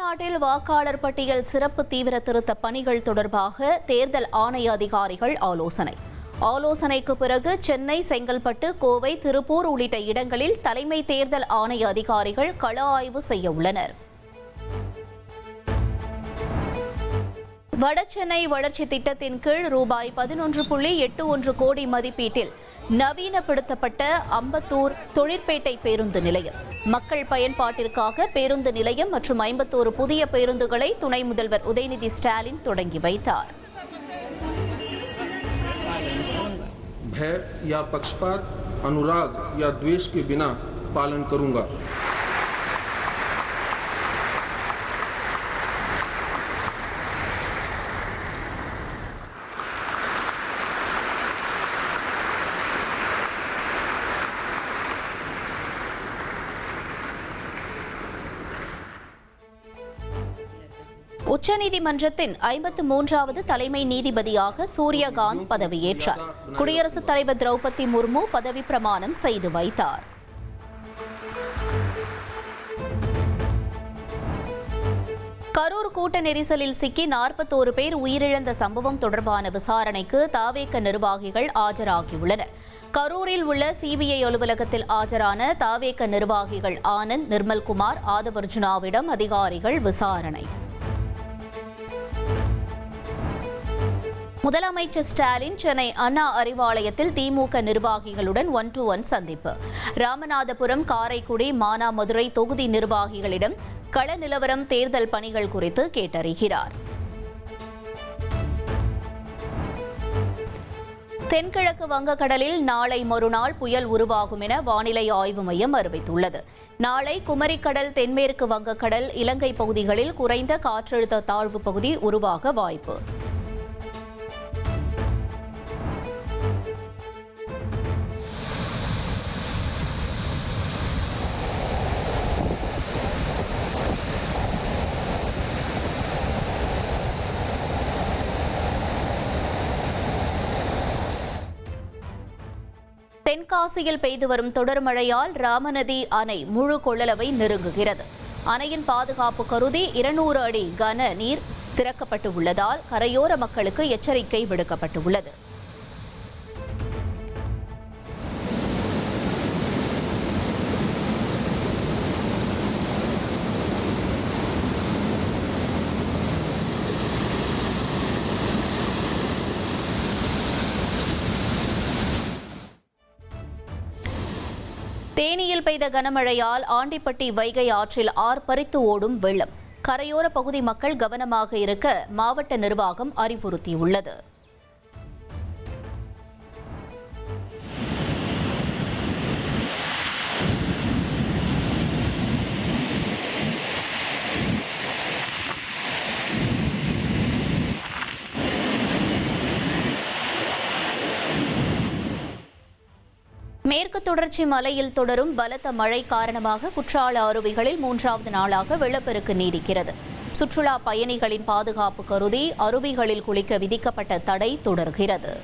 தமிழ்நாட்டில் வாக்காளர் பட்டியல் சிறப்பு தீவிர திருத்த பணிகள் தொடர்பாக தேர்தல் ஆணைய அதிகாரிகள் ஆலோசனைக்கு பிறகு சென்னை, செங்கல்பட்டு, கோவை, திருப்பூர் உள்ளிட்ட இடங்களில் தலைமை தேர்தல் ஆணைய அதிகாரிகள் கள ஆய்வு செய்ய உள்ளனர். வடசென்னை வளர்ச்சி திட்டத்தின் கீழ் ரூபாய் 11.81 கோடி மதிப்பீட்டில் நவீனப்படுத்தப்பட்ட அம்பத்தூர் தொழிற்பேட்டை பேருந்து நிலையம், மக்கள் பயன்பாட்டிற்காக பேருந்து நிலையம் மற்றும் 51 புதிய பேருந்துகளை துணை முதல்வர் உதயநிதி ஸ்டாலின் தொடங்கி வைத்தார். भय या पक्षपात, अनुराग या द्वेष के बिना पालन करूंगा. உச்சநீதிமன்றத்தின் 53வது தலைமை நீதிபதியாக சூரியகாந்த் பதவியேற்றார். குடியரசுத் தலைவர் திரௌபதி முர்மு பதவி பிரமாணம் செய்து வைத்தார். கரூர் கூட்ட நெரிசலில் சிக்கி 41 பேர் உயிரிழந்த சம்பவம் தொடர்பான விசாரணைக்கு தாவேக நிர்வாகிகள் ஆஜராகியுள்ளனர். கரூரில் உள்ள சிபிஐ அலுவலகத்தில் ஆஜரான தாவேக நிர்வாகிகள் ஆனந்த், நிர்மல்குமார், ஆதவர்ஜுனாவிடம் அதிகாரிகள் விசாரணை. முதலமைச்சர் ஸ்டாலின் சென்னை அண்ணா அறிவாலயத்தில் திமுக நிர்வாகிகளுடன் 1-to-1 சந்திப்பு. ராமநாதபுரம், காரைக்குடி, மானாமதுரை தொகுதி நிர்வாகிகளிடம் கள நிலவரம், தேர்தல் பணிகள் குறித்து கேட்டறிகிறார். தென்கிழக்கு வங்கக்கடலில் நாளை மறுநாள் புயல் உருவாகும் என வானிலை ஆய்வு மையம் அறிவித்துள்ளது. நாளை குமரிக்கடல், தென்மேற்கு வங்கக்கடல், இலங்கை பகுதிகளில் குறைந்த காற்றழுத்த தாழ்வு பகுதி உருவாக வாய்ப்பு. தென்காசியில் பெய்து வரும் தொடர் மழையால் ராமநதி அணை முழு கொள்ளளவை நெருங்குகிறது. அணையின் பாதுகாப்பு கருதி 200 அடி கன நீர் திறக்கப்பட்டு உள்ளதால் கரையோர மக்களுக்கு எச்சரிக்கை விடுக்கப்பட்டுள்ளது. தேனியில் பெய்த கனமழையால் ஆண்டிப்பட்டி வைகை ஆற்றில் ஆர்ப்பரித்து ஓடும் வெள்ளம். கரையோர பகுதி மக்கள் கவனமாக இருக்க மாவட்ட நிர்வாகம் அறிவுறுத்தியுள்ளது. மேற்கு தொடர்ச்சி மலையில் தொடரும் பலத்த மழை காரணமாக குற்றால அருவிகளில் 3வது நாளாக வெள்ளப்பெருக்கு நீடிக்கிறது. சுற்றுலா பயணிகளின் பாதுகாப்பு கருதி அருவிகளில் குளிக்க விதிக்கப்பட்ட தடை தொடர்கிறது.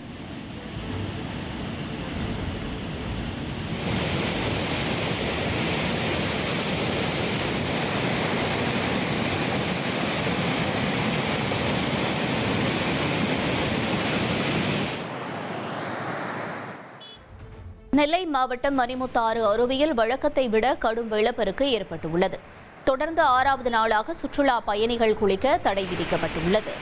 நெல்லை மாவட்டம் மணிமுத்தாறு அருவியில் வழக்கத்தை விட கடும் வெள்ளப்பெருக்கு ஏற்பட்டுள்ளது. தொடர்ந்து 6வது நாளாக சுற்றுலா பயணிகள் குளிக்க தடை விதிக்கப்பட்டுள்ளது.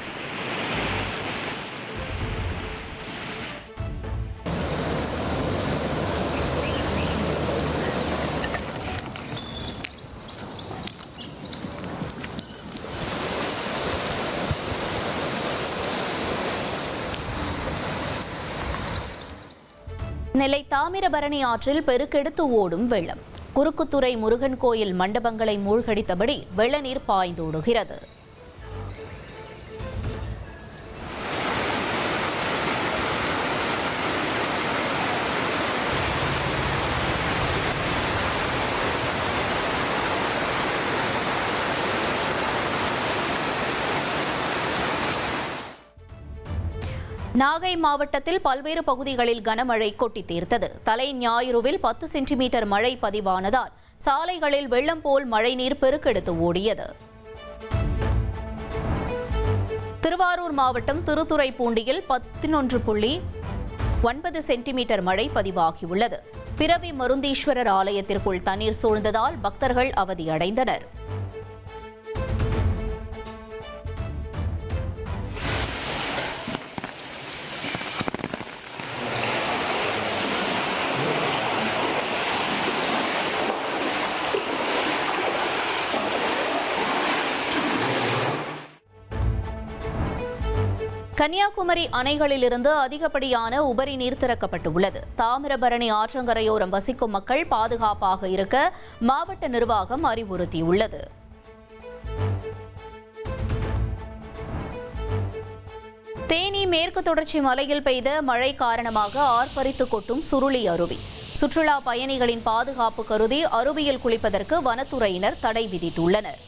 நெல்லை தாமிரபரணி ஆற்றில் பெருக்கெடுத்து ஓடும் வெள்ளம். குறுக்குத்துறை முருகன் கோயில் மண்டபங்களை மூழ்கடித்தபடி வெள்ள நீர் பாய்ந்தோடுகிறது. நாகை மாவட்டத்தில் பல்வேறு பகுதிகளில் கனமழை கொட்டி தீர்த்தது. தலை ஞாயிறுவில் 10 சென்டிமீட்டர் மழை பதிவானதால் சாலைகளில் வெள்ளம் போல் மழைநீர் பெருக்கெடுத்து ஓடியது. திருவாரூர் மாவட்டம் திருத்துறைப்பூண்டியில் 11.9 சென்டிமீட்டர் மழை பதிவாகியுள்ளது. பிறவி மருந்தீஸ்வரர் ஆலயத்திற்குள் தண்ணீர் சூழ்ந்ததால் பக்தர்கள் அவதியடைந்தனர். கன்னியாகுமரி அணைகளிலிருந்து அதிகப்படியான உபரி நீர் திறக்கப்பட்டுள்ளது. தாமிரபரணி ஆற்றங்கரையோரம் வசிக்கும் மக்கள் பாதுகாப்பாக இருக்க மாவட்ட நிர்வாகம் அறிவுறுத்தியுள்ளது. தேனி மேற்கு தொடர்ச்சி மலையில் பெய்த மழை காரணமாக ஆர்ப்பரித்து கொட்டும் சுருளி அருவி. சுற்றுலா பயணிகளின் பாதுகாப்பு கருதி அருவியில் குளிப்பதற்கு வனத்துறையினர் தடை விதித்துள்ளனர்.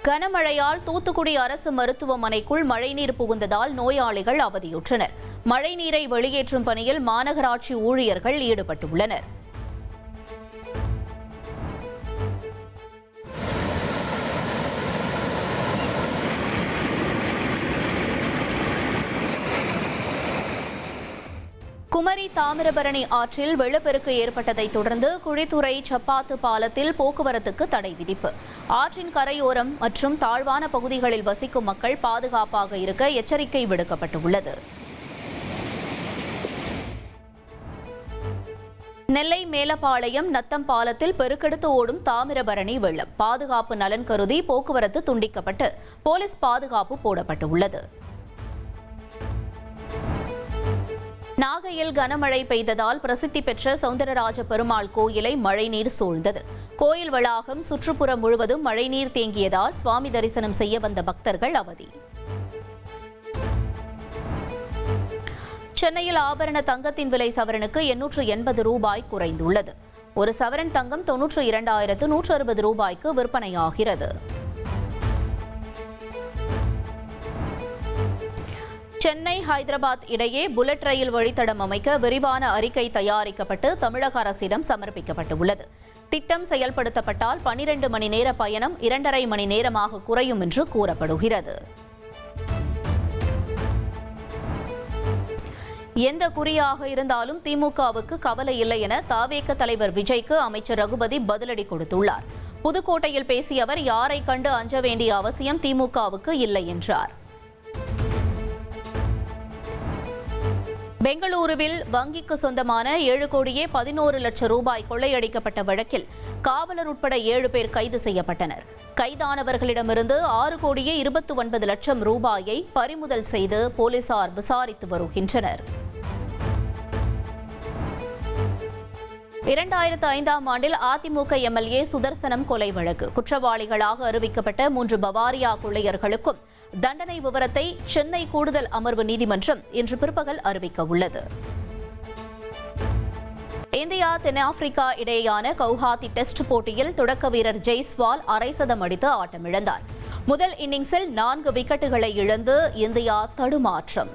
கனமழையால் தூத்துக்குடி அரசு மருத்துவமனைக்குள் மழைநீர் புகுந்ததால் நோயாளிகள் அவதியுற்றனர். மழைநீரை வெளியேற்றும் பணியில் மாநகராட்சி ஊழியர்கள் ஈடுபட்டுள்ளனர். குமரி தாமிரபரணி ஆற்றில் வெள்ளப்பெருக்கு ஏற்பட்டதைத் தொடர்ந்து குழித்துறை சப்பாத்து பாலத்தில் போக்குவரத்துக்கு தடை விதிப்பு. ஆற்றின் கரையோரம் மற்றும் தாழ்வான பகுதிகளில் வசிக்கும் மக்கள் பாதுகாப்பாக இருக்க எச்சரிக்கை விடுக்கப்பட்டுள்ளது. நெல்லை மேலப்பாளையம் நத்தம் பாலத்தில் பெருக்கெடுத்து ஓடும் தாமிரபரணி வெள்ளம். பாதுகாப்பு நலன் கருதி போக்குவரத்து துண்டிக்கப்பட்டு போலீஸ் பாதுகாப்பு போடப்பட்டுள்ளது. நாகையில் கனமழை பெய்ததால் பிரசித்தி பெற்ற சௌந்தரராஜ பெருமாள் கோயிலை மழைநீர் சூழ்ந்தது. கோயில் வளாகம் சுற்றுப்புறம் முழுவதும் மழைநீர் தேங்கியதால் சுவாமி தரிசனம் செய்ய வந்த பக்தர்கள் அவதி. சென்னையில் ஆபரண தங்கத்தின் விலை சவரனுக்கு 880 ரூபாய் குறைந்துள்ளது. ஒரு சவரன் தங்கம் 92,160 ரூபாய்க்கு விற்பனையாகிறது. சென்னை ஹைதராபாத் இடையே புல்லட் ரயில் வழித்தடம் அமைக்க விரிவான அறிக்கை தயாரிக்கப்பட்டு தமிழக அரசிடம் சமர்ப்பிக்கப்பட்டுள்ளது. திட்டம் செயல்படுத்தப்பட்டால் 12 மணி நேர பயணம் 2.5 மணி நேரமாக குறையும் என்று கூறப்படுகிறது. எந்த குறியாக இருந்தாலும் திமுகவுக்கு கவலை இல்லை என தவேக தலைவர் விஜய்க்கு அமைச்சர் ரகுபதி பதிலடி கொடுத்துள்ளார். புதுக்கோட்டையில் பேசிய அவர், யாரை கண்டு அஞ்ச வேண்டிய அவசியம் திமுகவுக்கு இல்லை என்றார். பெங்களூருவில் வங்கிக்கு சொந்தமான 7,11 லட்சம் ரூபாய் கொள்ளையடிக்கப்பட்ட வழக்கில் காவலர் உட்பட 7 பேர் கைது செய்யப்பட்டனர். கைதானவர்களிடமிருந்து 6,29 லட்சம் ரூபாயை பறிமுதல் செய்து போலீசார் விசாரித்து வருகின்றனர். 2005ஆம் ஆண்டில் அதிமுக எம்எல்ஏ சுதர்சனம் கொலை வழக்கு. குற்றவாளிகளாக அறிவிக்கப்பட்ட 3 பவாரியா கொள்ளையர்களுக்கும் தண்டனை விவரத்தை சென்னை கூடுதல் அமர்வு நீதிமன்றம் இன்று பிற்பகல் அறிவிக்க உள்ளது. இந்தியா தென்னாப்பிரிக்கா இடையேயான கவுஹாத்தி டெஸ்ட் போட்டியில் தொடக்க வீரர் ஜெய்ஸ்வால் அரை சதம் அடித்து ஆட்டமிழந்தார். முதல் இன்னிங்ஸில் 4 விக்கெட்டுகளை இழந்து இந்தியா தடுமாற்றம்.